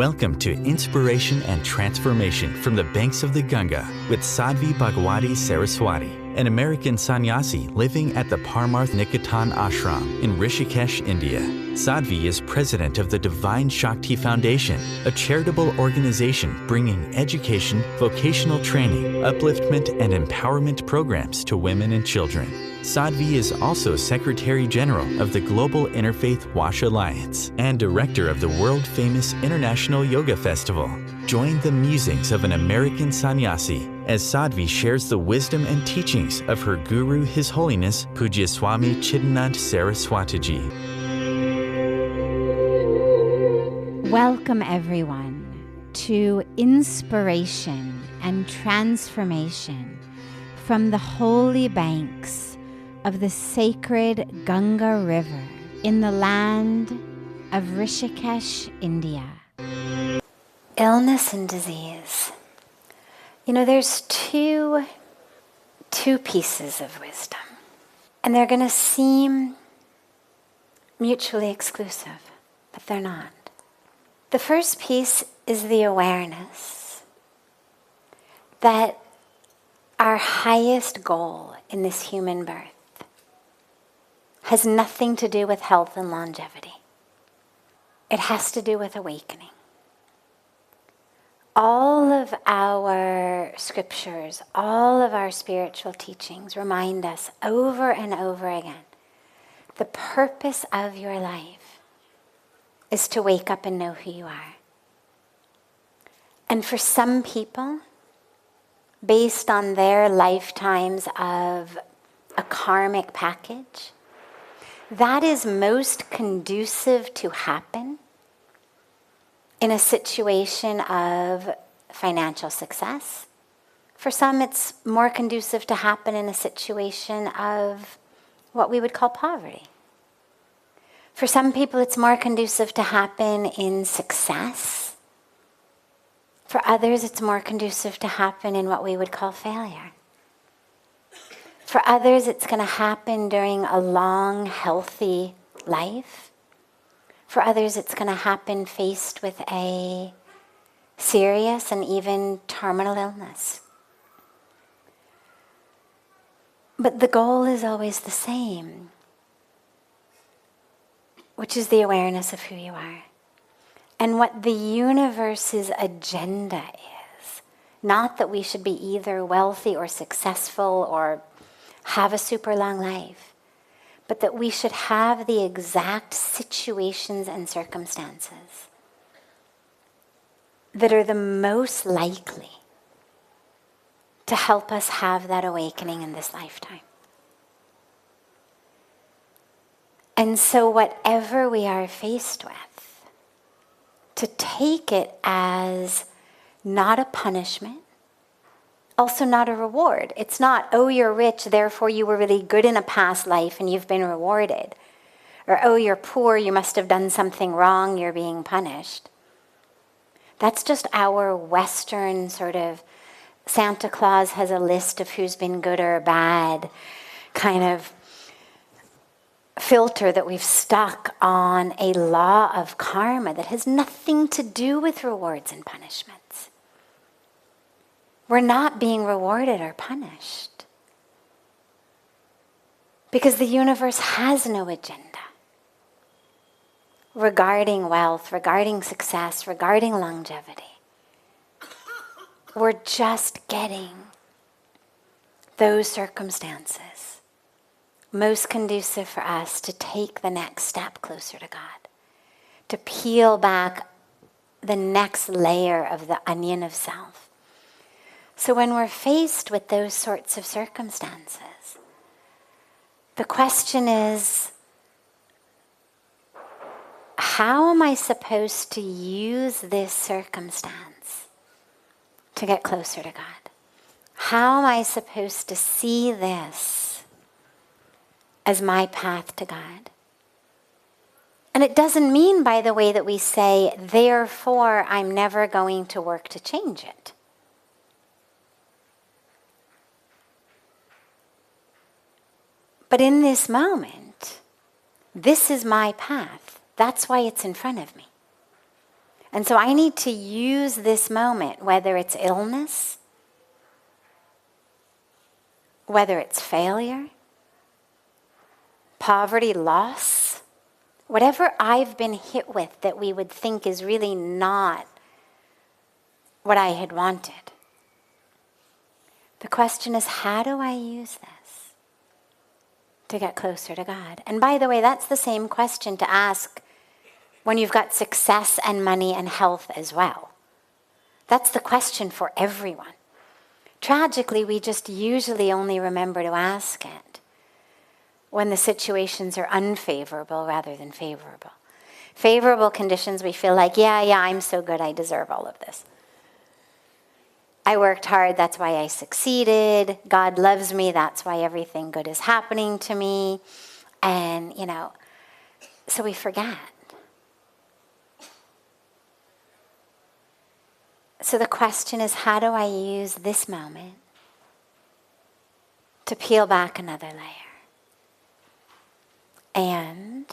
Welcome to Inspiration and Transformation from the Banks of the Ganga with Sadhvi Bhagawati Saraswati, an American sannyasi living at the Parmarth Niketan ashram in Rishikesh, India. Sadhvi is president of the Divine Shakti Foundation, a charitable organization bringing education, vocational training, upliftment, and empowerment programs to women and children. Sadhvi is also Secretary General of the Global Interfaith Wash Alliance and Director of the world-famous International Yoga Festival. Join the musings of an American sannyasi as Sadhvi shares the wisdom and teachings of her guru, His Holiness Pujya Swami Chidanand Saraswatiji. Welcome everyone to Inspiration and Transformation from the holy banks of the sacred Ganga River in the land of Rishikesh, India. Illness and disease. You know, there's two pieces of wisdom, and they're going to seem mutually exclusive, but they're not. The first piece is the awareness that our highest goal in this human birth has nothing to do with health and longevity. It has to do with awakening. All of our scriptures, all of our spiritual teachings remind us over and over again, the purpose of your life is to wake up and know who you are. And for some people, based on their lifetimes of a karmic package, that is most conducive to happen in a situation of financial success. For some, it's more conducive to happen in a situation of what we would call poverty. For some people, it's more conducive to happen in success. For others, it's more conducive to happen in what we would call failure. For others, it's going to happen during a long, healthy life. For others, it's going to happen faced with a serious and even terminal illness. But the goal is always the same, which is the awareness of who you are. And what the universe's agenda is, not that we should be either wealthy or successful or have a super long life, but that we should have the exact situations and circumstances that are the most likely to help us have that awakening in this lifetime. And so whatever we are faced with, to take it as not a punishment, also not a reward. It's not, oh, you're rich, therefore you were really good in a past life and you've been rewarded. Or, oh, you're poor, you must have done something wrong, you're being punished. That's just our Western sort of Santa Claus has a list of who's been good or bad kind of filter that we've stuck on a law of karma that has nothing to do with rewards and punishments. We're not being rewarded or punished because the universe has no agenda regarding wealth, regarding success, regarding longevity. We're just getting those circumstances most conducive for us to take the next step closer to God, to peel back the next layer of the onion of self. So when we're faced with those sorts of circumstances, the question is, how am I supposed to use this circumstance to get closer to God? How am I supposed to see this as my path to God? And it doesn't mean, by the way, that we say, therefore, I'm never going to work to change it. But in this moment, this is my path. That's why it's in front of me. And so I need to use this moment, whether it's illness, whether it's failure, poverty, loss, whatever I've been hit with that we would think is really not what I had wanted. The question is, how do I use this to get closer to God? And by the way, that's the same question to ask when you've got success and money and health as well. That's the question for everyone. Tragically, we just usually only remember to ask it when the situations are unfavorable rather than favorable. Favorable conditions, we feel like, yeah, I'm so good, I deserve all of this. I worked hard, that's why I succeeded. God loves me, that's why everything good is happening to me. And, so we forget. So the question is, how do I use this moment to peel back another layer? And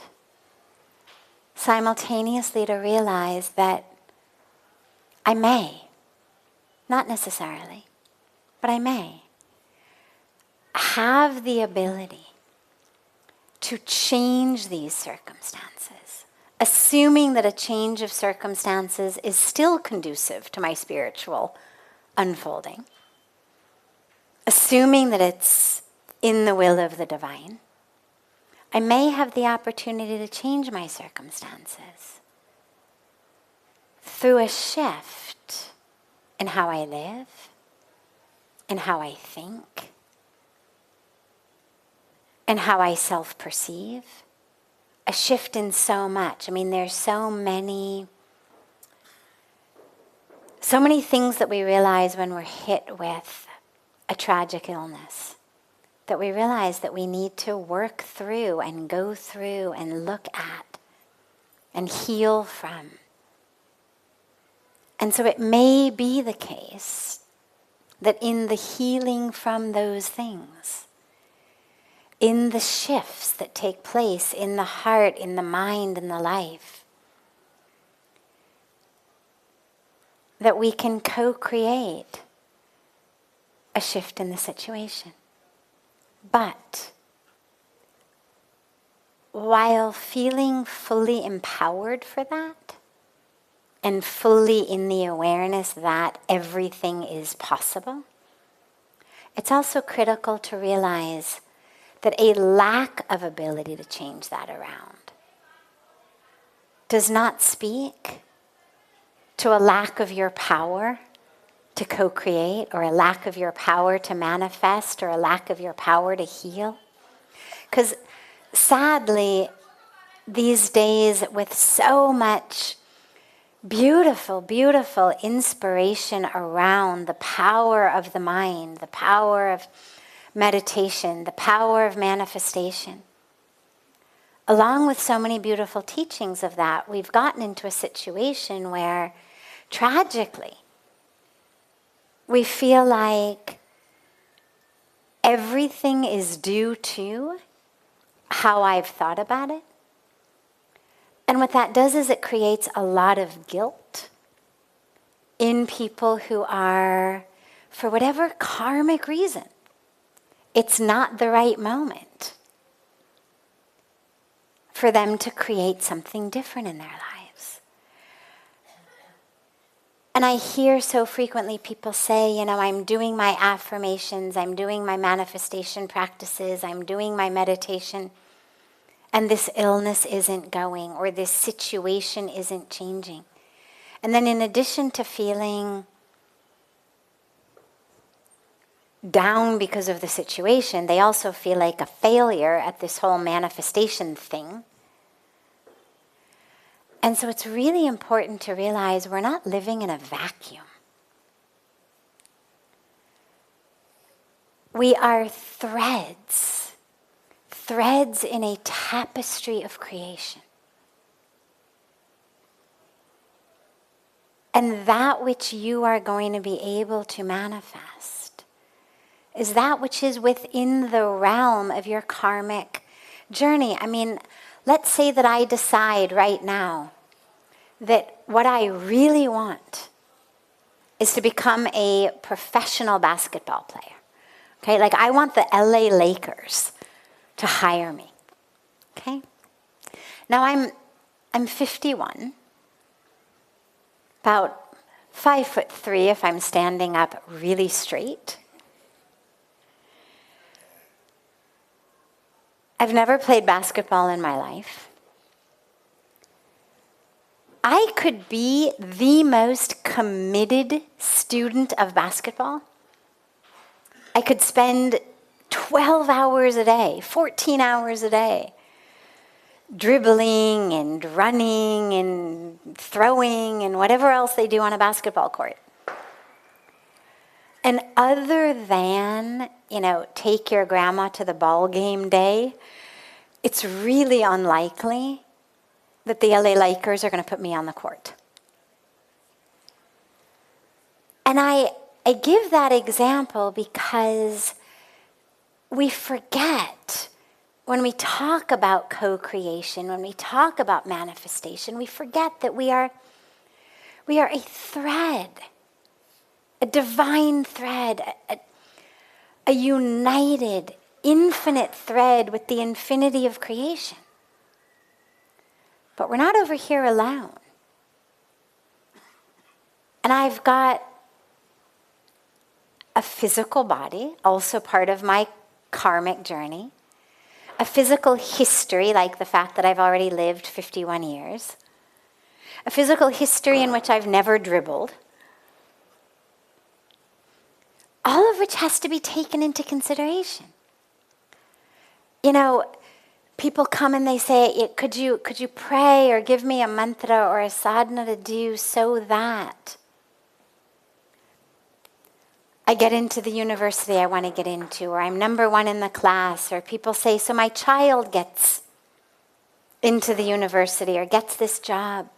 simultaneously to realize that I may, not necessarily, but I may have the ability to change these circumstances, assuming that a change of circumstances is still conducive to my spiritual unfolding, assuming that it's in the will of the divine. I may have the opportunity to change my circumstances through a shift in how I live, in how I think, in how I self-perceive. A shift in so much. There's so many things that we realize when we're hit with a tragic illness, that we realize that we need to work through and go through and look at and heal from. And so it may be the case that in the healing from those things, in the shifts that take place in the heart, in the mind, in the life, that we can co-create a shift in the situation. But while feeling fully empowered for that, and fully in the awareness that everything is possible, it's also critical to realize that a lack of ability to change that around does not speak to a lack of your power to co-create, or a lack of your power to manifest, or a lack of your power to heal. Because sadly, these days with so much beautiful, beautiful inspiration around the power of the mind, the power of meditation, the power of manifestation. Along with so many beautiful teachings of that, we've gotten into a situation where, tragically, we feel like everything is due to how I've thought about it. And what that does is it creates a lot of guilt in people who are, for whatever karmic reason, it's not the right moment for them to create something different in their lives. And I hear so frequently people say, I'm doing my affirmations, I'm doing my manifestation practices, I'm doing my meditation, and this illness isn't going, or this situation isn't changing. And then in addition to feeling down because of the situation, they also feel like a failure at this whole manifestation thing. And so it's really important to realize we're not living in a vacuum. We are threads in a tapestry of creation. And that which you are going to be able to manifest is that which is within the realm of your karmic journey. Let's say that I decide right now that what I really want is to become a professional basketball player. Okay, like I want the LA Lakers to hire me. Okay? Now I'm 51, about 5'3" if I'm standing up really straight. I've never played basketball in my life. I could be the most committed student of basketball. I could spend 12 hours a day, 14 hours a day, dribbling and running and throwing and whatever else they do on a basketball court. And other than, take your grandma to the ball game day, it's really unlikely that the LA Lakers are going to put me on the court. And I give that example because we forget when we talk about co-creation, when we talk about manifestation, we forget that we are a thread, a divine thread, a united, infinite thread with the infinity of creation. But we're not over here alone. And I've got a physical body, also part of my karmic journey, a physical history, like the fact that I've already lived 51 years, a physical history in which I've never dribbled, all of which has to be taken into consideration. People come and they say, could you pray or give me a mantra or a sadhana to do so that I get into the university I want to get into, or I'm number one in the class, or people say, so my child gets into the university or gets this job.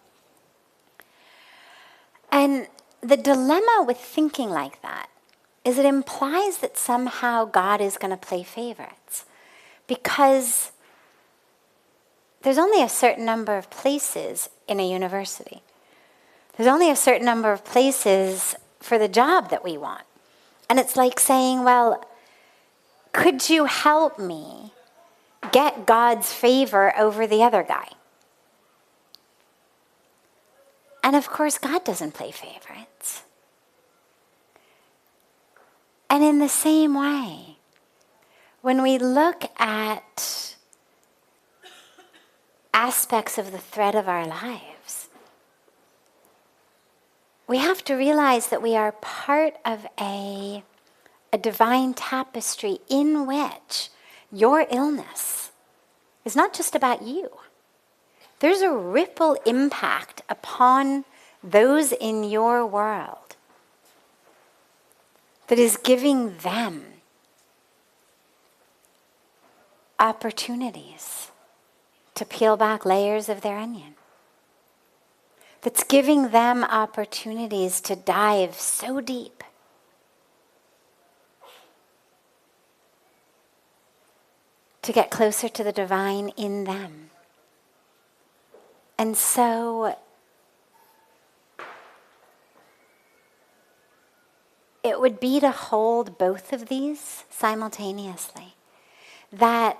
And the dilemma with thinking like that is it implies that somehow God is going to play favorites, because there's only a certain number of places in a university. There's only a certain number of places for the job that we want. And it's like saying, well, could you help me get God's favor over the other guy? And of course, God doesn't play favorites. And in the same way, when we look at aspects of the thread of our lives, we have to realize that we are part of a divine tapestry in which your illness is not just about you. There's a ripple impact upon those in your world that is giving them opportunities to peel back layers of their onion. That's giving them opportunities to dive so deep to get closer to the divine in them. And so it would be to hold both of these simultaneously. That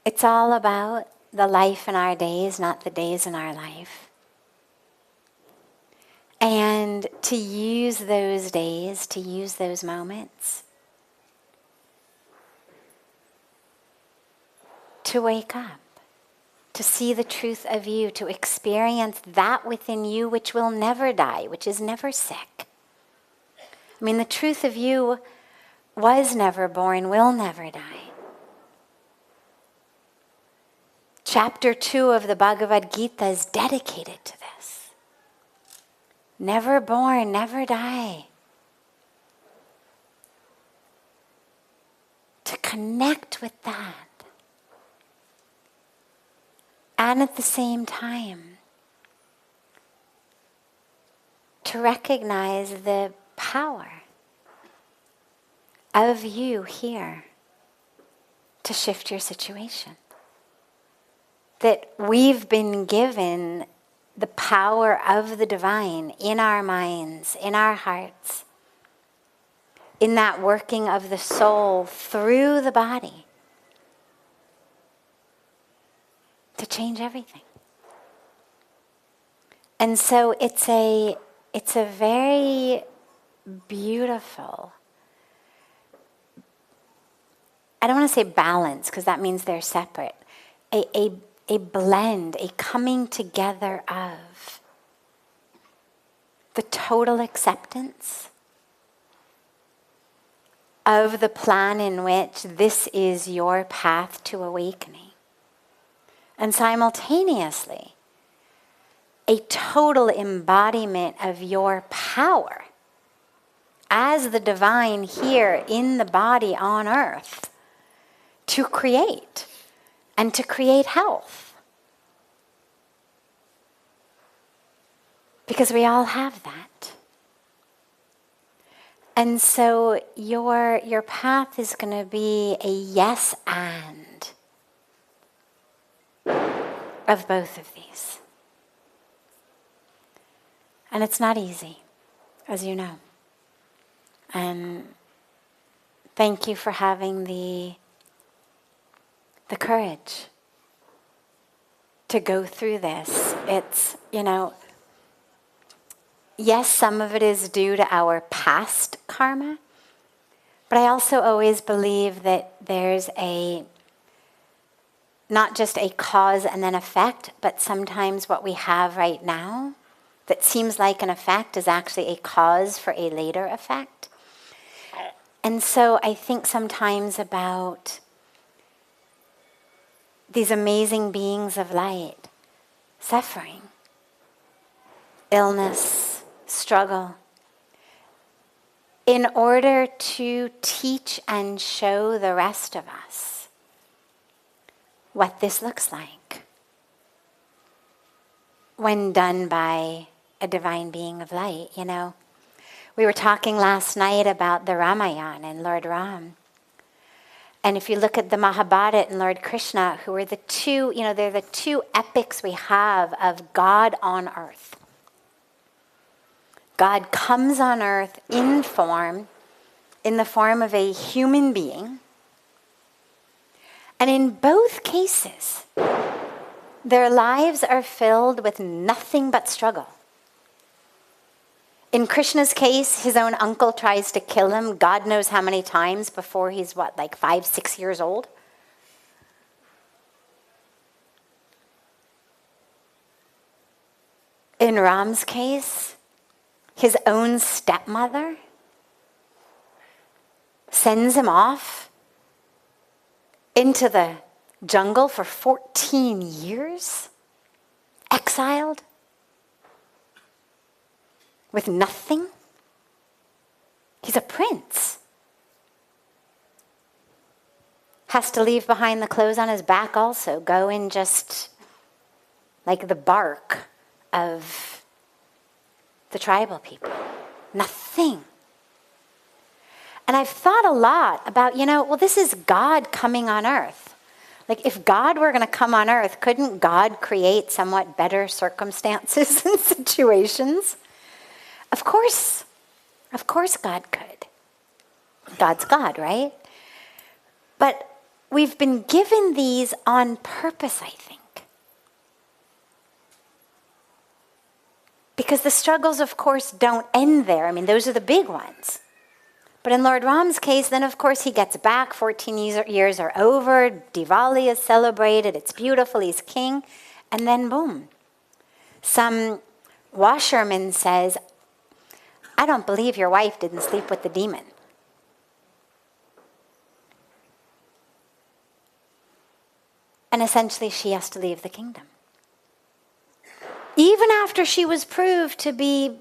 it's all about the life in our days, not the days in our life. And to use those days, to use those moments, to wake up, to see the truth of you, to experience that within you which will never die, which is never sick. I mean, the truth of you was never born, will never die. Chapter 2 of the Bhagavad Gita is dedicated to this. Never born, never die. To connect with that. And at the same time, to recognize the power of you here to shift your situation. that we've been given the power of the divine in our minds, in our hearts, in that working of the soul through the body to change everything. And so it's a very beautiful, I don't want to say balance because that means they're separate, a blend, a coming together of the total acceptance of the plan in which this is your path to awakening, and simultaneously a total embodiment of your power as the divine here in the body on earth to create and to create health. Because we all have that. And so your path is going to be a yes and of both of these. And it's not easy, as you know. And thank you for having the courage to go through this. It's, yes, some of it is due to our past karma, but I also always believe that there's not just a cause and then effect, but sometimes what we have right now that seems like an effect is actually a cause for a later effect. And so I think sometimes about these amazing beings of light, suffering, illness, struggle, in order to teach and show the rest of us what this looks like when done by a divine being of light. We were talking last night about the Ramayana and Lord Ram. And if you look at the Mahabharata and Lord Krishna, who are the two, they're the two epics we have of God on earth. God comes on earth in the form of a human being. And in both cases, their lives are filled with nothing but struggle. In Krishna's case, his own uncle tries to kill him God knows how many times before he's 5, 6 years old. In Ram's case, his own stepmother sends him off into the jungle for 14 years, exiled, with nothing. He's a prince. Has to leave behind the clothes on his back also, go in just like the bark of the tribal people. Nothing. And I've thought a lot about, this is God coming on earth. Like, if God were going to come on earth, couldn't God create somewhat better circumstances and situations? Of course God could. God's God, right? But we've been given these on purpose, I think. Because the struggles, of course, don't end there. Those are the big ones. But in Lord Ram's case, then, of course, he gets back. 14 years are over. Diwali is celebrated. It's beautiful. He's king. And then, boom. Some washerman says, I don't believe your wife didn't sleep with the demon. And essentially, she has to leave the kingdom. Even after she was proved to be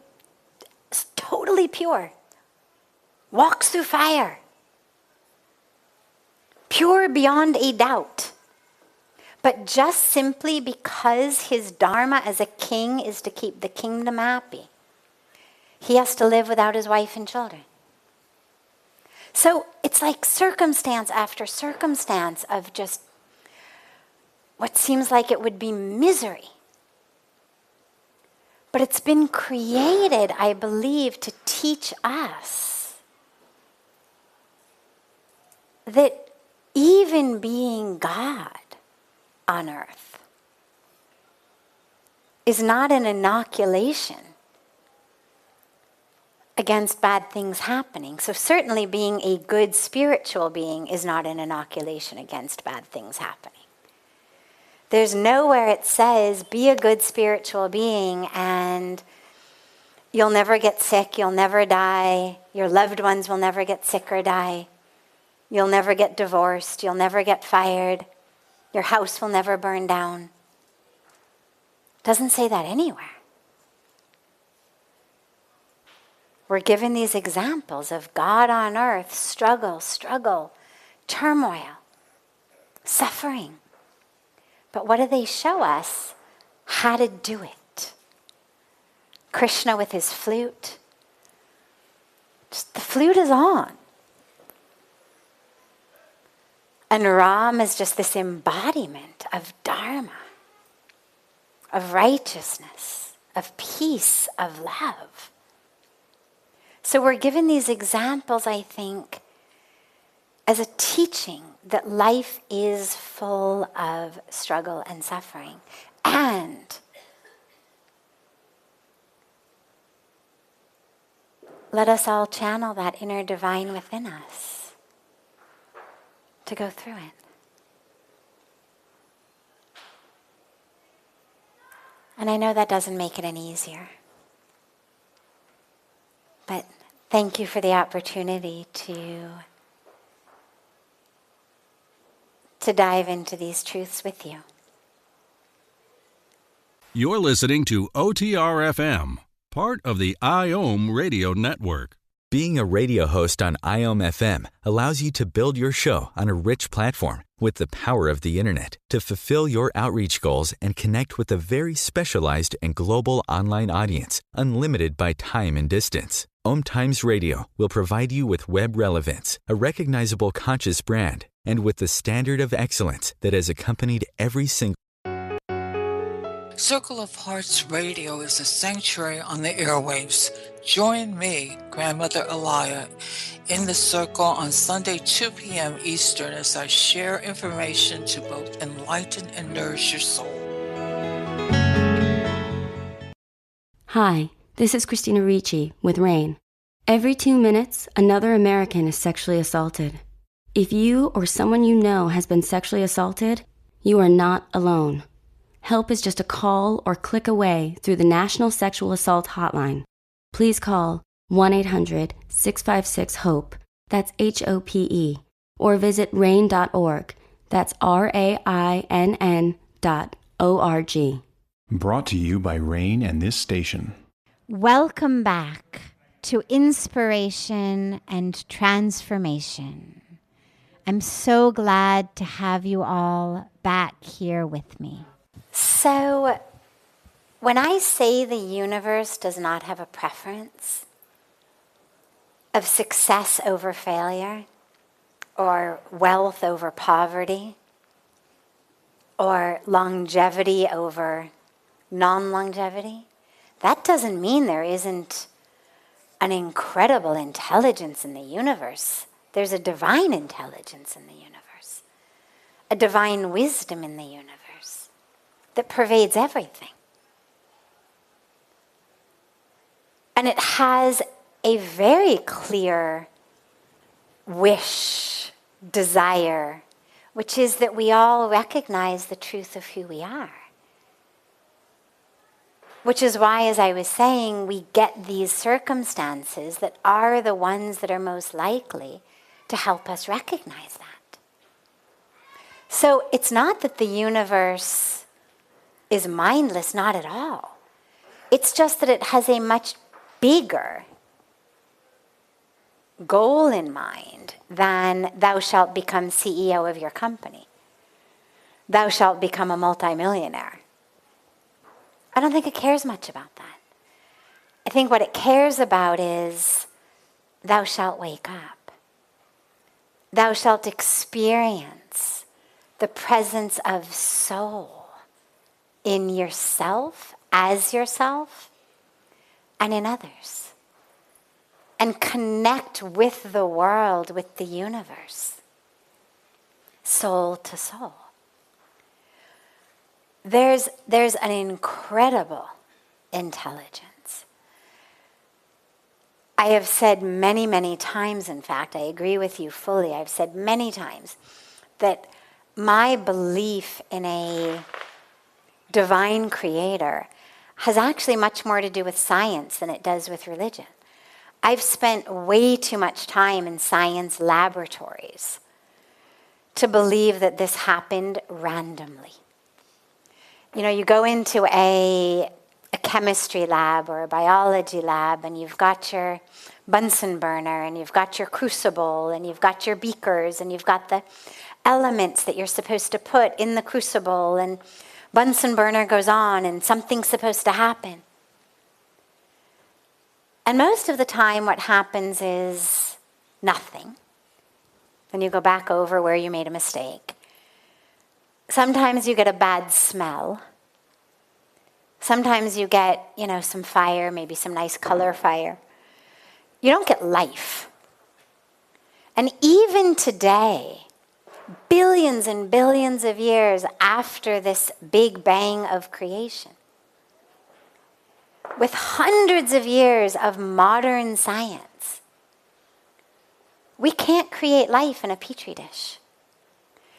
totally pure, walks through fire, pure beyond a doubt. But just simply because his dharma as a king is to keep the kingdom happy, he has to live without his wife and children. So it's like circumstance after circumstance of just what seems like it would be misery. But it's been created, I believe, to teach us that even being God on earth is not an inoculation against bad things happening. So certainly being a good spiritual being is not an inoculation against bad things happening. There's nowhere it says, be a good spiritual being and you'll never get sick, you'll never die, your loved ones will never get sick or die, you'll never get divorced, you'll never get fired, your house will never burn down. It doesn't say that anywhere. We're given these examples of God on earth, struggle, turmoil, suffering. But what do they show us? How to do it. Krishna with his flute. Just the flute is on. And Ram is just this embodiment of Dharma, of righteousness, of peace, of love. So we're given these examples, I think, as a teaching that life is full of struggle and suffering. And let us all channel that inner divine within us to go through it. And I know that doesn't make it any easier. But thank you for the opportunity to dive into these truths with you. You're listening to OTR-FM, part of the IOM radio network. Being a radio host on IOM FM allows you to build your show on a rich platform with the power of the internet to fulfill your outreach goals and connect with a very specialized and global online audience, unlimited by time and distance. Om Times Radio will provide you with web relevance, a recognizable conscious brand, and with the standard of excellence that has accompanied every single Circle of Hearts Radio is a sanctuary on the airwaves. Join me, Grandmother Alaya, in the circle on Sunday, 2 p.m. Eastern as I share information to both enlighten and nourish your soul. Hi, this is Christina Ricci with RAIN. Every 2 minutes, another American is sexually assaulted. If you or someone you know has been sexually assaulted, you are not alone. Help is just a call or click away through the National Sexual Assault Hotline. Please call 1-800-656-HOPE, that's HOPE, or visit rain.org, that's RAINN.org. Brought to you by RAIN and this station. Welcome back to Inspiration and Transformation. I'm so glad to have you all back here with me. So, when I say the universe does not have a preference of success over failure, or wealth over poverty, or longevity over non-longevity, that doesn't mean there isn't an incredible intelligence in the universe. There's a divine intelligence in the universe, a divine wisdom in the universe that pervades everything. And it has a very clear wish, desire, which is that we all recognize the truth of who we are. Which is why, as I was saying, we get these circumstances that are the ones that are most likely to help us recognize that. So it's not that the universe is mindless, not at all. It's just that it has a much bigger goal in mind than thou shalt become CEO of your company. Thou shalt become a multimillionaire. I don't think it cares much about that. I think what it cares about is thou shalt wake up. Thou shalt experience the presence of soul in yourself, as yourself, and in others. And connect with the world, with the universe, soul to soul. There's an incredible intelligence. I have said many, many times, in fact, I agree with you fully, I've said many times that my belief in a divine creator has actually much more to do with science than it does with religion. I've spent way too much time in science laboratories to believe that this happened randomly. You know, you go into a chemistry lab or a biology lab and you've got your Bunsen burner and you've got your crucible and you've got your beakers and you've got the elements that you're supposed to put in the crucible, and Bunsen burner goes on and something's supposed to happen. And most of the time what happens is nothing. Then you go back over where you made a mistake. Sometimes you get a bad smell. Sometimes you get, some fire, maybe some nice color fire. You don't get life. And even today, billions and billions of years after this big bang of creation, with hundreds of years of modern science, we can't create life in a petri dish.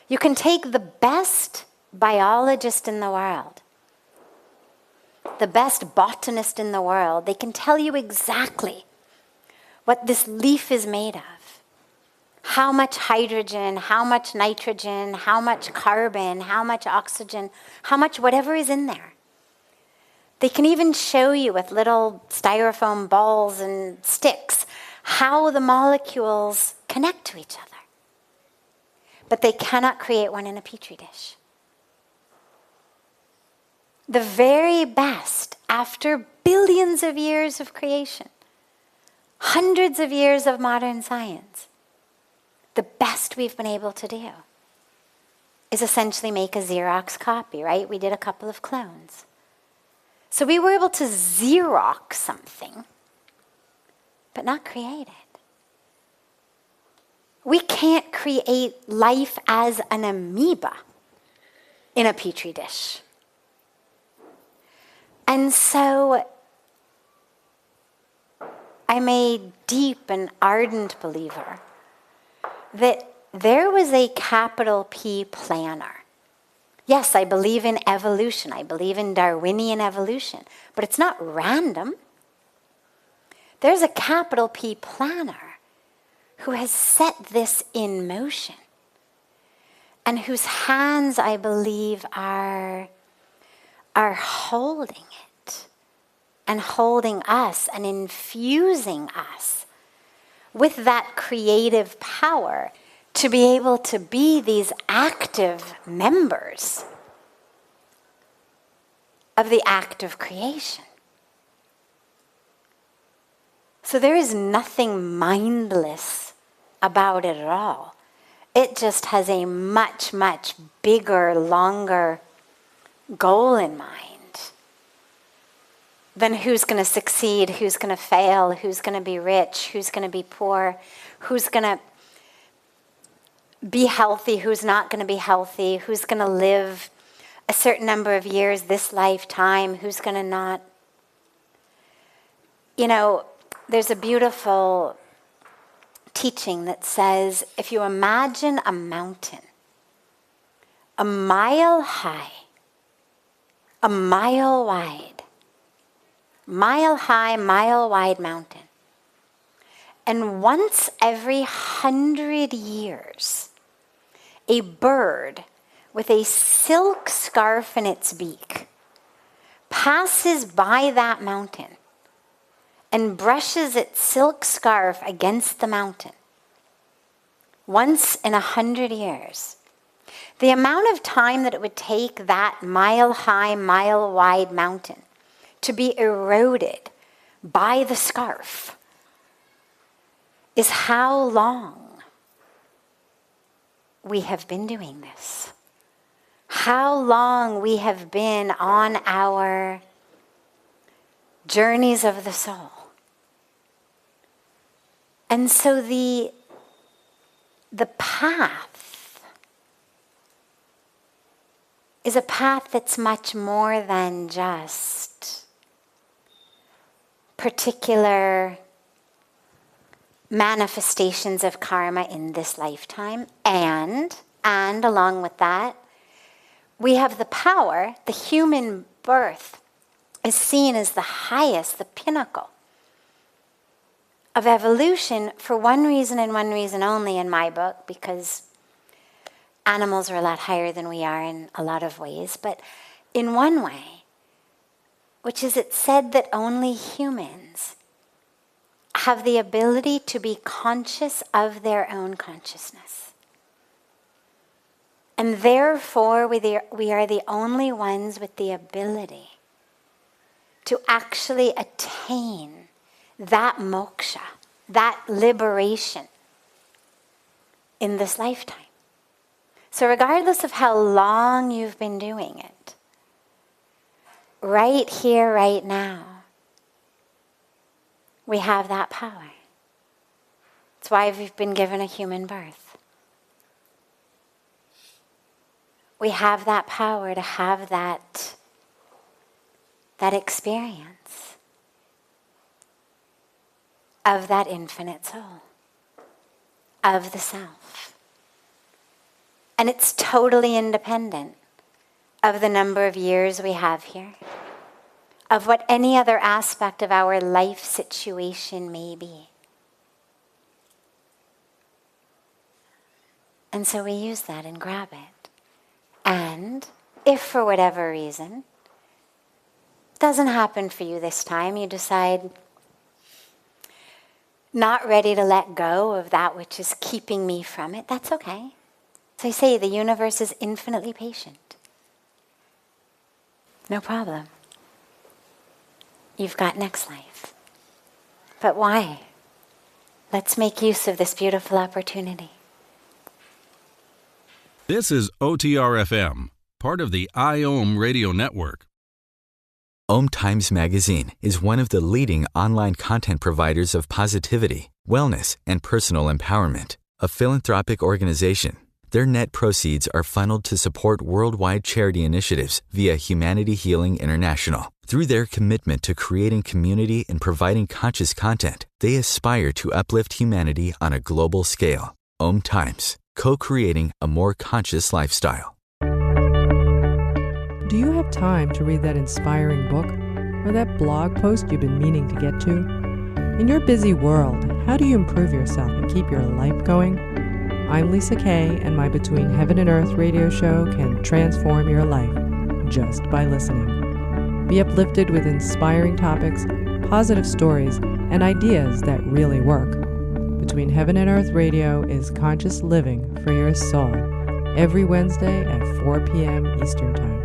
You can take the best biologist in the world, the best botanist in the world, they can tell you exactly what this leaf is made of. How much hydrogen, how much nitrogen, how much carbon, how much oxygen, how much whatever is in there. They can even show you with little styrofoam balls and sticks how the molecules connect to each other. But they cannot create one in a petri dish. The very best, after billions of years of creation, hundreds of years of modern science, the best we've been able to do is essentially make a Xerox copy, right? We did a couple of clones. So we were able to Xerox something, but not create it. We can't create life as an amoeba in a petri dish. And so I'm a deep and ardent believer that there was a capital P planner. Yes, I believe in evolution. I believe in Darwinian evolution, but it's not random. There's a capital P planner who has set this in motion and whose hands, I believe, are holding it and holding us and infusing us with that creative power to be able to be these active members of the act of creation. So there is nothing mindless about it at all. It just has a much, much bigger, longer goal in mind than who's going to succeed, who's going to fail, who's going to be rich, who's going to be poor, who's going to be healthy, who's not going to be healthy, who's going to live a certain number of years this lifetime, who's going to not. There's a beautiful teaching that says, if you imagine a mountain, a mile high, a mile wide, mile high, mile wide mountain, and once every 100 years, a bird with a silk scarf in its beak passes by that mountain and brushes its silk scarf against the mountain. Once in 100 years. The amount of time that it would take that mile-high, mile-wide mountain to be eroded by the scarf is how long we have been doing this. how long we have been on our journeys of the soul. And so the path is a path that's much more than just particular manifestations of karma in this lifetime. And along with that, we have the power. The human birth is seen as the highest, the pinnacle of evolution for one reason and one reason only in my book, because animals are a lot higher than we are in a lot of ways, but in one way, which is it's said that only humans have the ability to be conscious of their own consciousness. And therefore, we are the only ones with the ability to actually attain that moksha, that liberation in this lifetime. So regardless of how long you've been doing it, right here, right now, we have that power. That's why we've been given a human birth. We have that power to have that experience of that infinite soul, of the self. And it's totally independent of the number of years we have here, of what any other aspect of our life situation may be. And so we use that and grab it. And if for whatever reason it doesn't happen for you this time, you decide not ready to let go of that which is keeping me from it, that's okay. So I say the universe is infinitely patient. No problem. You've got next life. But why? Let's make use of this beautiful opportunity. This is OTR-FM, part of the IOM radio network. Om Times Magazine is one of the leading online content providers of positivity, wellness, and personal empowerment. A philanthropic organization, their net proceeds are funneled to support worldwide charity initiatives via Humanity Healing International. Through their commitment to creating community and providing conscious content, they aspire to uplift humanity on a global scale. Om Times, co-creating a more conscious lifestyle. Do you have time to read that inspiring book or that blog post you've been meaning to get to? In your busy world, how do you improve yourself and keep your life going? I'm Lisa Kay, and my Between Heaven and Earth radio show can transform your life just by listening. Be uplifted with inspiring topics, positive stories, and ideas that really work. Between Heaven and Earth radio is conscious living for your soul, every Wednesday at 4 p.m. Eastern Time.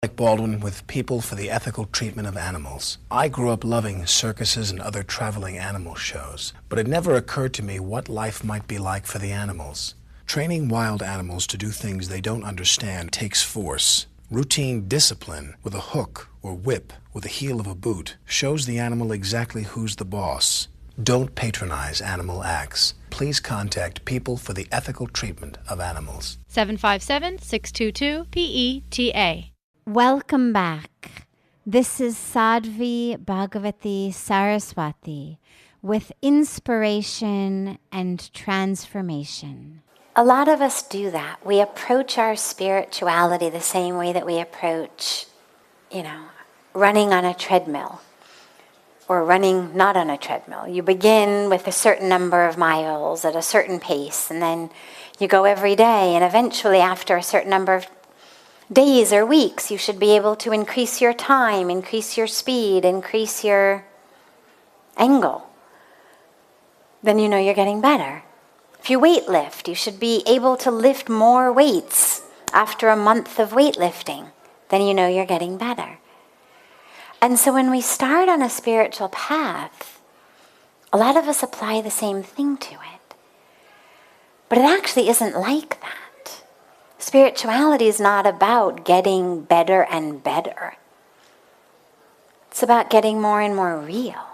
Like Baldwin with People for the Ethical Treatment of Animals. I grew up loving circuses and other traveling animal shows, but it never occurred to me what life might be like for the animals. Training wild animals to do things they don't understand takes force. Routine discipline with a hook or whip with the heel of a boot shows the animal exactly who's the boss. Don't patronize animal acts. Please contact People for the Ethical Treatment of Animals. 757-622-PETA. Welcome back. This is Sadhvi Bhagawati Saraswati with inspiration and transformation. A lot of us do that. We approach our spirituality the same way that we approach, running on a treadmill or running not on a treadmill. You begin with a certain number of miles at a certain pace, and then you go every day, and eventually after a certain number of days or weeks, you should be able to increase your time, increase your speed, increase your angle. Then you know you're getting better. If you weight lift, you should be able to lift more weights after a month of weightlifting. Then you know you're getting better. And so when we start on a spiritual path, a lot of us apply the same thing to it. But it actually isn't like that. Spirituality is not about getting better and better. It's about getting more and more real.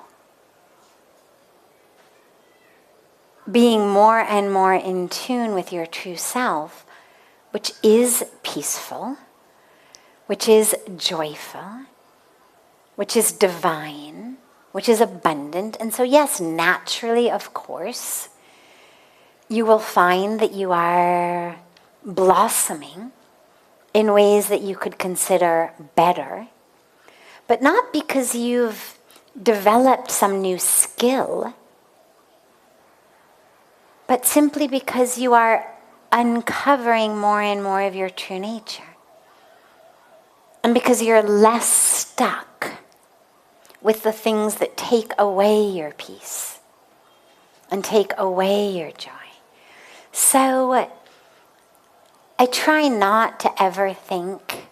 Being more and more in tune with your true self, which is peaceful, which is joyful, which is divine, which is abundant. And so yes, naturally, of course, you will find that you are blossoming in ways that you could consider better, but not because you've developed some new skill, but simply because you are uncovering more and more of your true nature. And because you're less stuck with the things that take away your peace and take away your joy. So I try not to ever think,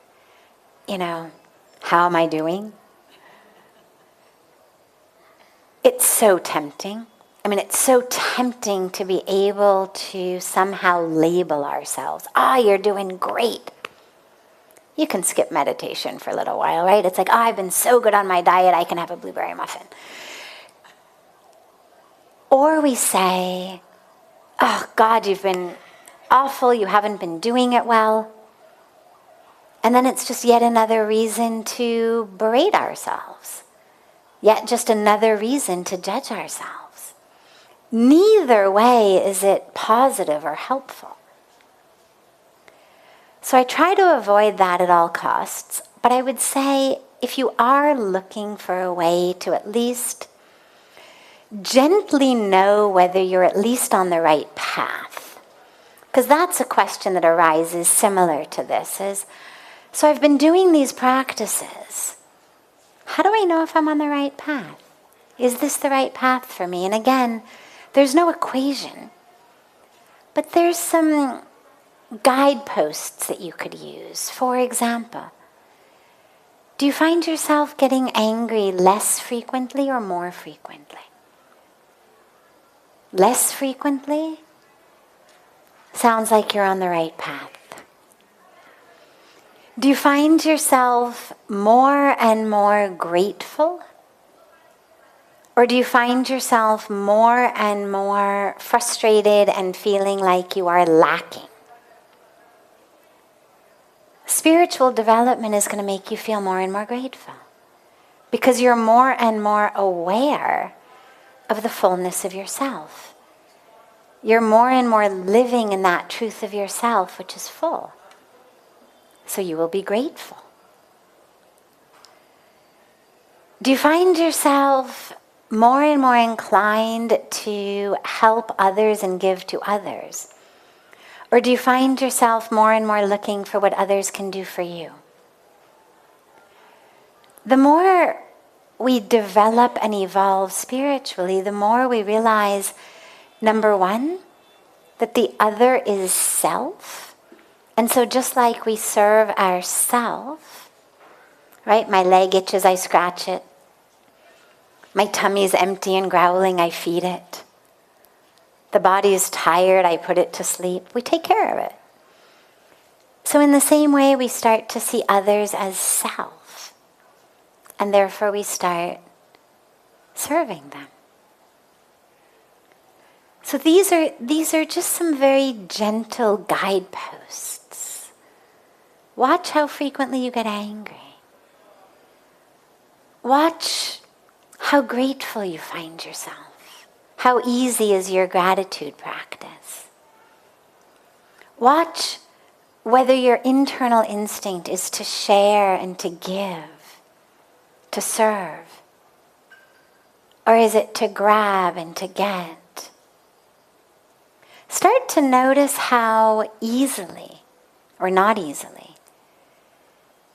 how am I doing? It's so tempting. It's so tempting to be able to somehow label ourselves. You're doing great. You can skip meditation for a little while, right? It's like, I've been so good on my diet, I can have a blueberry muffin. Or we say, oh, God, you've been awful, you haven't been doing it well. And then it's just yet another reason to berate ourselves. Yet just another reason to judge ourselves. Neither way is it positive or helpful. So I try to avoid that at all costs, but I would say if you are looking for a way to at least gently know whether you're at least on the right path, because that's a question that arises similar to this, is, so I've been doing these practices. How do I know if I'm on the right path? Is this the right path for me? And again, there's no equation, but there's some guideposts that you could use. For example, do you find yourself getting angry less frequently or more frequently? Less frequently? Sounds like you're on the right path. Do you find yourself more and more grateful? Or do you find yourself more and more frustrated and feeling like you are lacking? Spiritual development is going to make you feel more and more grateful because you're more and more aware of the fullness of yourself. You're more and more living in that truth of yourself, which is full. So you will be grateful. Do you find yourself more and more inclined to help others and give to others? Or do you find yourself more and more looking for what others can do for you? The more we develop and evolve spiritually, the more we realize, number one, that the other is self. And so just like we serve ourself, right? My leg itches, I scratch it. My tummy is empty and growling, I feed it. The body is tired, I put it to sleep. We take care of it. So in the same way, we start to see others as self. And therefore we start serving them. So these are just some very gentle guideposts. Watch how frequently you get angry. Watch how grateful you find yourself. How easy is your gratitude practice? Watch whether your internal instinct is to share and to give, to serve, or is it to grab and to get? Start to notice how easily, or not easily,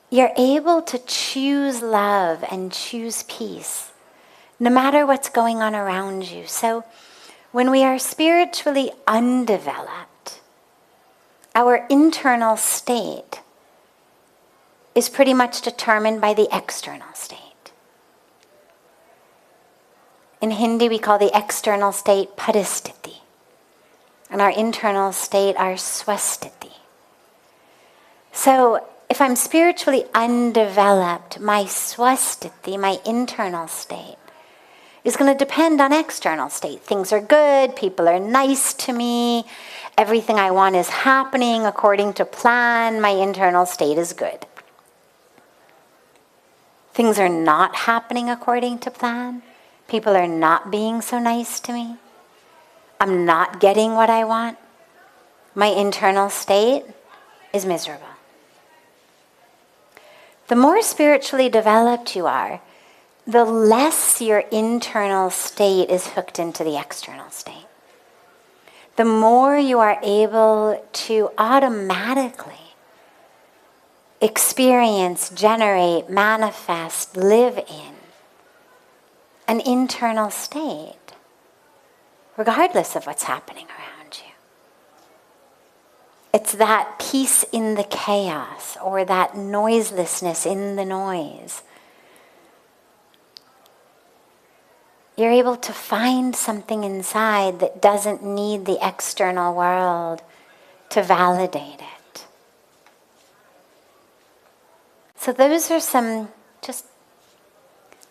you're able to choose love and choose peace no matter what's going on around you. So when we are spiritually undeveloped, our internal state is pretty much determined by the external state. In Hindi, we call the external state paristiti, and our internal state our swastiti. So if I'm spiritually undeveloped, my swastiti, my internal state, is going to depend on external state. Things are good, people are nice to me, everything I want is happening according to plan, my internal state is good. Things are not happening according to plan, people are not being so nice to me, I'm not getting what I want, my internal state is miserable. The more spiritually developed you are, the less your internal state is hooked into the external state. The more you are able to automatically experience, generate, manifest, live in an internal state, regardless of what's happening around you. It's that peace in the chaos, or that noiselessness in the noise. You're able to find something inside that doesn't need the external world to validate it. So those are some just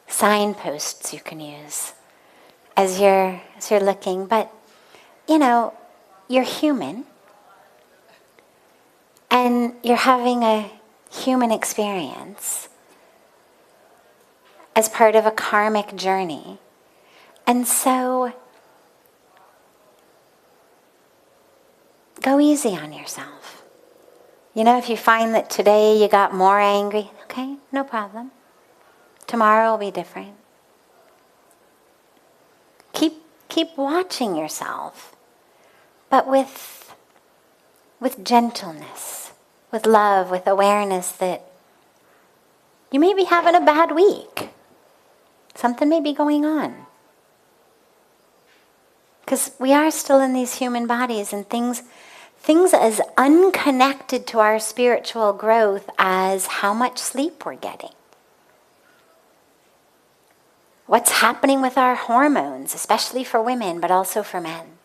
signposts you can use as you're looking. But, you're human. And you're having a human experience as part of a karmic journey. And so, go easy on yourself. If you find that today you got more angry, okay, no problem. Tomorrow will be different. Keep watching yourself, but with gentleness, with love, with awareness that you may be having a bad week. Something may be going on. Because we are still in these human bodies, and things as unconnected to our spiritual growth as how much sleep we're getting. What's happening with our hormones, especially for women, but also for men.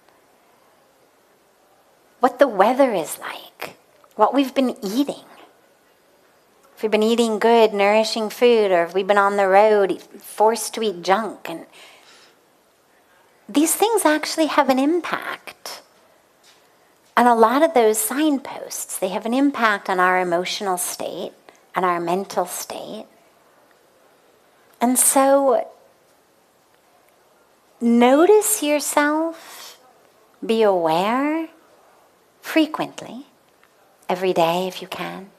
What the weather is like. What we've been eating. If we've been eating good, nourishing food, or if we've been on the road, forced to eat junk. And these things actually have an impact. And a lot of those signposts, they have an impact on our emotional state and our mental state. And so, notice yourself, be aware frequently, every day if you can.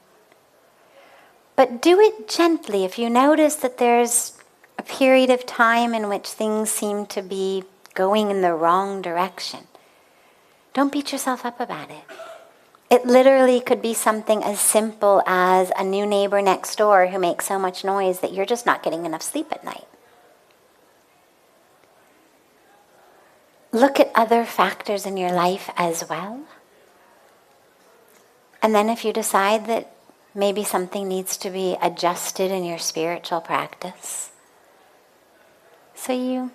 But do it gently. If you notice that there's a period of time in which things seem to be going in the wrong direction, don't beat yourself up about it. It literally could be something as simple as a new neighbor next door who makes so much noise that you're just not getting enough sleep at night. Look at other factors in your life as well. And then if you decide that maybe something needs to be adjusted in your spiritual practice, so you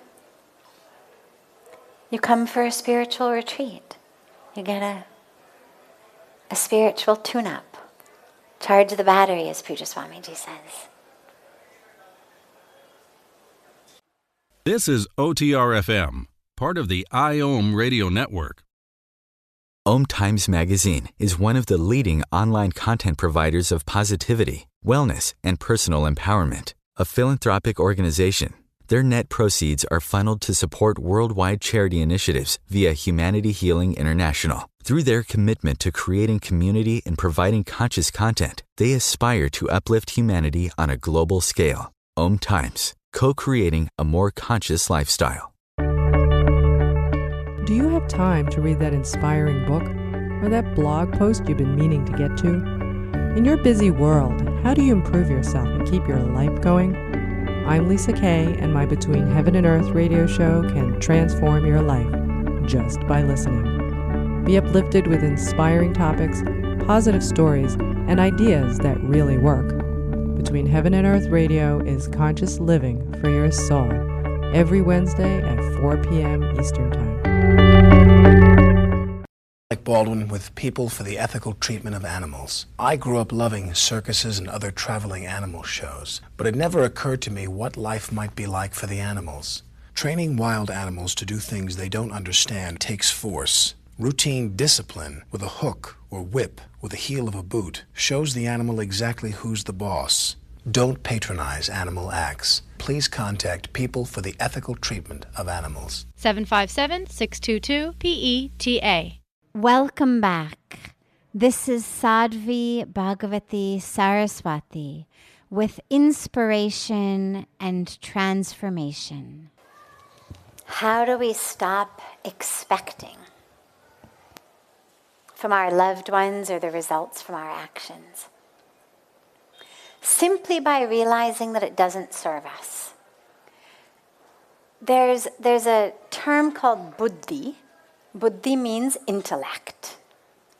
come for a spiritual retreat. You get a spiritual tune-up. Charge the battery, as Puja Swamiji says. This is OTR-FM, part of the IOM radio network. Om Times Magazine is one of the leading online content providers of positivity, wellness, and personal empowerment. A philanthropic organization, their net proceeds are funneled to support worldwide charity initiatives via Humanity Healing International. Through their commitment to creating community and providing conscious content, they aspire to uplift humanity on a global scale. Om Times, co-creating a more conscious lifestyle. Do you have time to read that inspiring book or that blog post you've been meaning to get to? In your busy world, how do you improve yourself and keep your life going? I'm Lisa Kay, and my Between Heaven and Earth radio show can transform your life just by listening. Be uplifted with inspiring topics, positive stories, and ideas that really work. Between Heaven and Earth radio is conscious living for your soul, every Wednesday at 4 p.m. Eastern Time. Like Baldwin with People for the Ethical Treatment of Animals. I grew up loving circuses and other traveling animal shows, but it never occurred to me what life might be like for the animals. Training wild animals to do things they don't understand takes force. Routine discipline with a hook or whip with the heel of a boot shows the animal exactly who's the boss. Don't patronize animal acts. Please contact People for the Ethical Treatment of Animals. 757-622-PETA. Welcome back. This is Sadhvi Bhagawati Saraswati with Inspiration and Transformation. How do we stop expecting from our loved ones or the results from our actions? Simply by realizing that it doesn't serve us. There's a term called buddhi. Buddhi means intellect.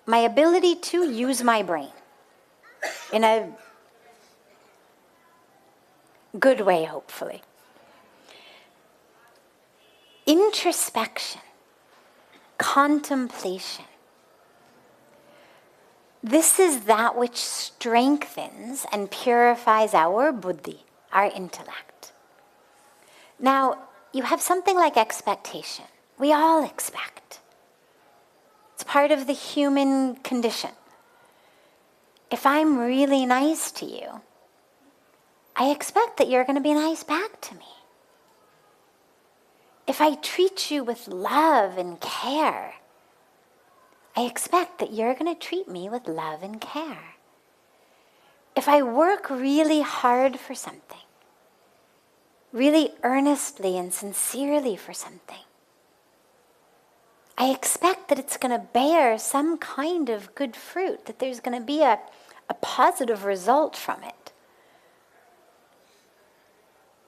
My ability to use my brain in a good way, hopefully. Introspection, contemplation. This is that which strengthens and purifies our buddhi, our intellect. Now, you have something like expectation. We all expect. It's part of the human condition. If I'm really nice to you, I expect that you're going to be nice back to me. If I treat you with love and care, I expect that you're going to treat me with love and care. If I work really hard for something, really earnestly and sincerely for something, I expect that it's going to bear some kind of good fruit, that there's going to be a positive result from it.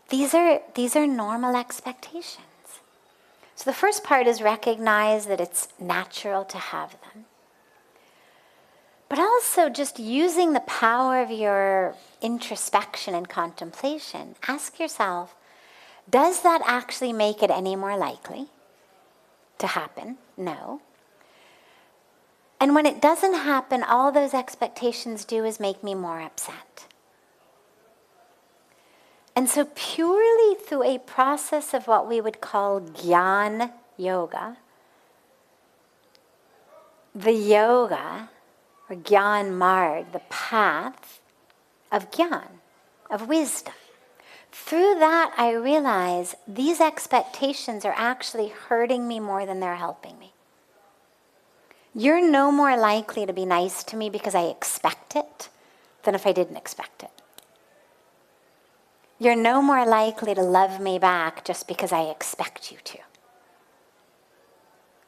These are normal expectations. So the first part is recognize that it's natural to have them. But also just using the power of your introspection and contemplation, ask yourself, does that actually make it any more likely to happen? No. And when it doesn't happen, all those expectations do is make me more upset. And so purely through a process of what we would call Jnana Yoga, the yoga, or Gyan Marg, the path of Gyan, of wisdom. Through that, I realize these expectations are actually hurting me more than they're helping me. You're no more likely to be nice to me because I expect it than if I didn't expect it. You're no more likely to love me back just because I expect you to.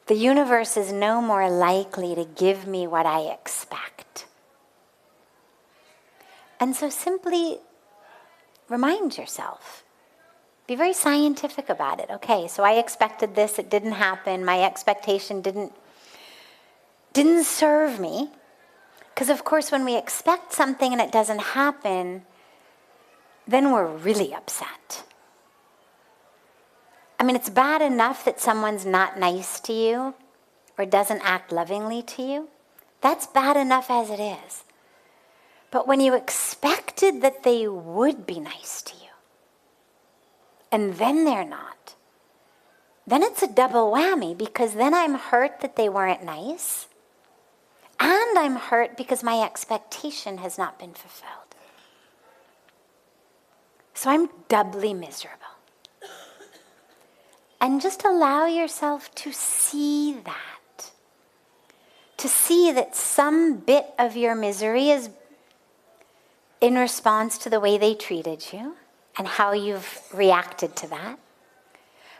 The universe is no more likely to give me what I expect. And so simply remind yourself. Be very scientific about it. Okay, so I expected this, it didn't happen, my expectation didn't serve me. Because of course when we expect something and it doesn't happen, then we're really upset. I mean, it's bad enough that someone's not nice to you or doesn't act lovingly to you. That's bad enough as it is. But when you expected that they would be nice to you, and then they're not, then it's a double whammy, because then I'm hurt that they weren't nice, and I'm hurt because my expectation has not been fulfilled. So I'm doubly miserable. And just allow yourself to see that. To see that some bit of your misery is in response to the way they treated you and how you've reacted to that.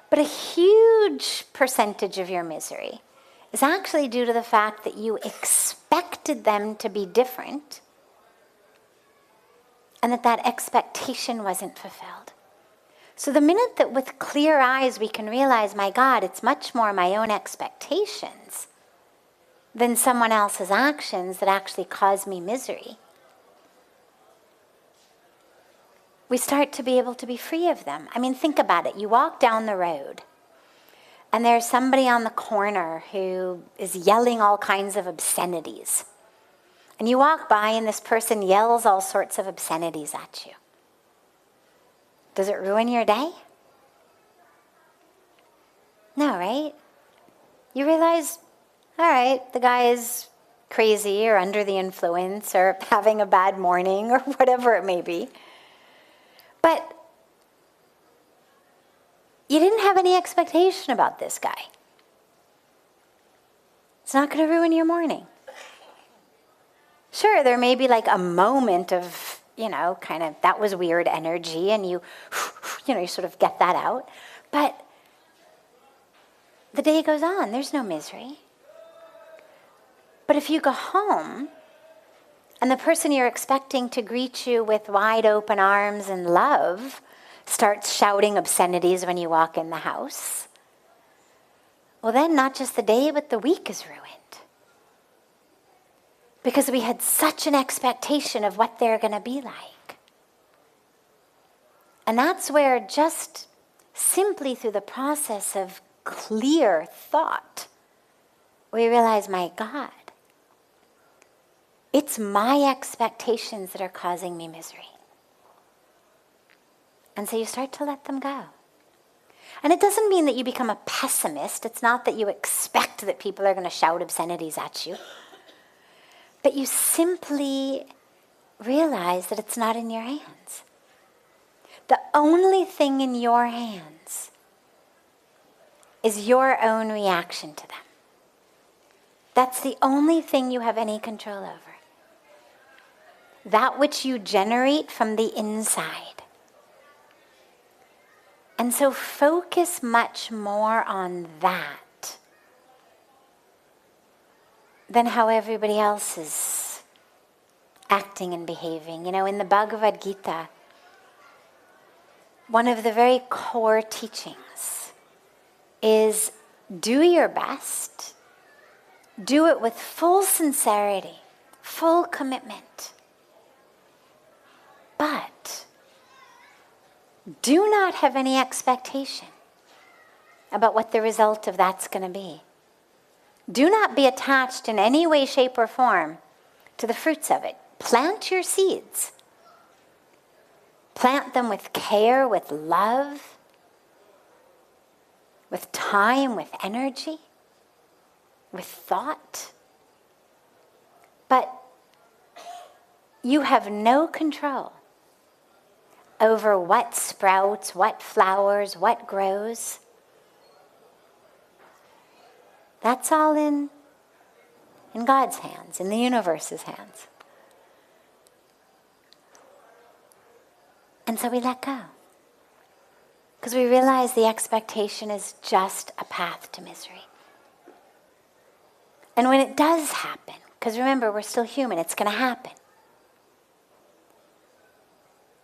But a huge percentage of your misery is actually due to the fact that you expected them to be different and that expectation wasn't fulfilled. So the minute that with clear eyes we can realize, my God, it's much more my own expectations than someone else's actions that actually cause me misery, we start to be able to be free of them. I mean, think about it. You walk down the road and there's somebody on the corner who is yelling all kinds of obscenities. And you walk by and this person yells all sorts of obscenities at you. Does it ruin your day? No, right? You realize, all right, the guy is crazy or under the influence or having a bad morning or whatever it may be. But you didn't have any expectation about this guy. It's not going to ruin your morning. Sure, there may be like a moment of, kind of, that was weird energy, and you sort of get that out. But the day goes on. There's no misery. But if you go home, and the person you're expecting to greet you with wide open arms and love starts shouting obscenities when you walk in the house, well then not just the day, but the week is ruined. Because we had such an expectation of what they're going to be like. And that's where just simply through the process of clear thought, we realize, my God, it's my expectations that are causing me misery. And so you start to let them go. And it doesn't mean that you become a pessimist. It's not that you expect that people are going to shout obscenities at you. But you simply realize that it's not in your hands. The only thing in your hands is your own reaction to them. That's the only thing you have any control over. That which you generate from the inside. And so focus much more on that than how everybody else is acting and behaving. In the Bhagavad Gita, one of the very core teachings is do your best, do it with full sincerity, full commitment. But do not have any expectation about what the result of that's going to be. Do not be attached in any way, shape, or form to the fruits of it. Plant your seeds. Plant them with care, with love, with time, with energy, with thought. But you have no control over what sprouts, what flowers, what grows. That's all in God's hands, in the universe's hands. And so we let go. Because we realize the expectation is just a path to misery. And when it does happen, because remember, we're still human, it's going to happen.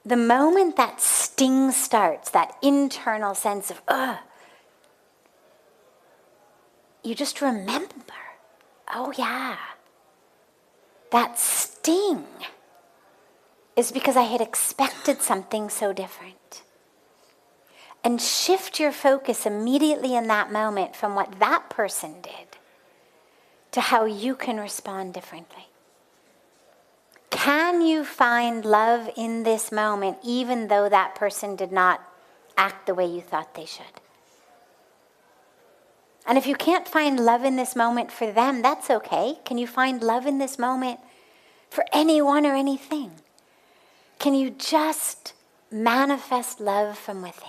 The moment that sting starts, that internal sense of, you just remember, oh yeah, that sting is because I had expected something so different. And shift your focus immediately in that moment from what that person did to how you can respond differently. Can you find love in this moment even though that person did not act the way you thought they should? And if you can't find love in this moment for them, that's okay. Can you find love in this moment for anyone or anything? Can you just manifest love from within?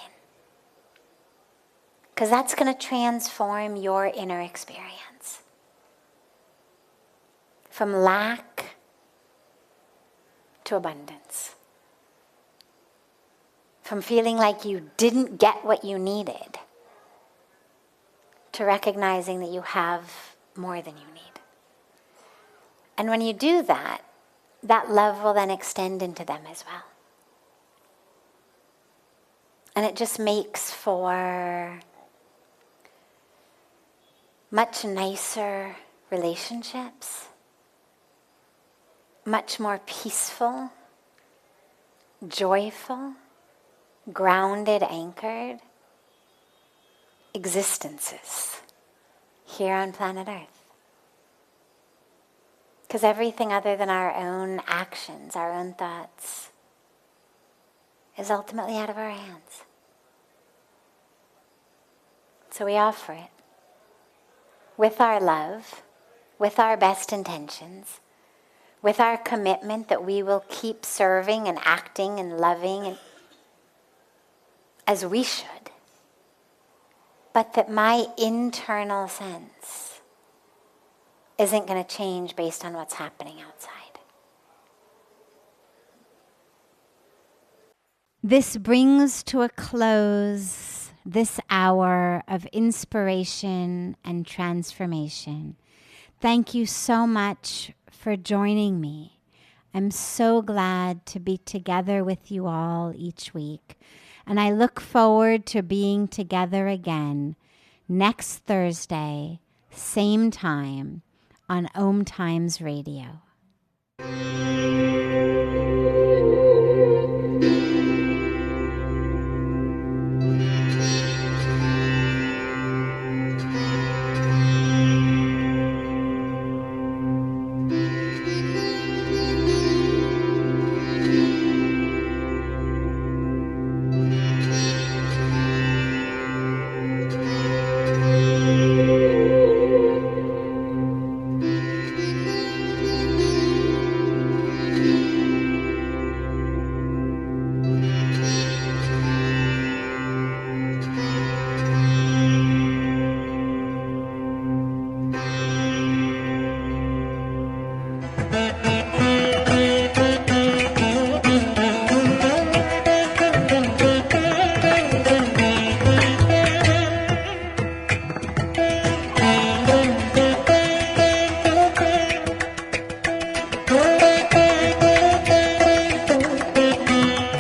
Because that's going to transform your inner experience. From lack to abundance. From feeling like you didn't get what you needed to recognizing that you have more than you need. And when you do that, that love will then extend into them as well. And it just makes for much nicer relationships, much more peaceful, joyful, grounded, anchored. existences here on planet Earth. Because everything other than our own actions, our own thoughts, is ultimately out of our hands. So we offer it with our love, with our best intentions, with our commitment that we will keep serving and acting and loving as we should, but that my internal sense isn't going to change based on what's happening outside. This brings to a close this hour of inspiration and transformation. Thank you so much for joining me. I'm so glad to be together with you all each week, and I look forward to being together again next Thursday, same time, on Om Times Radio.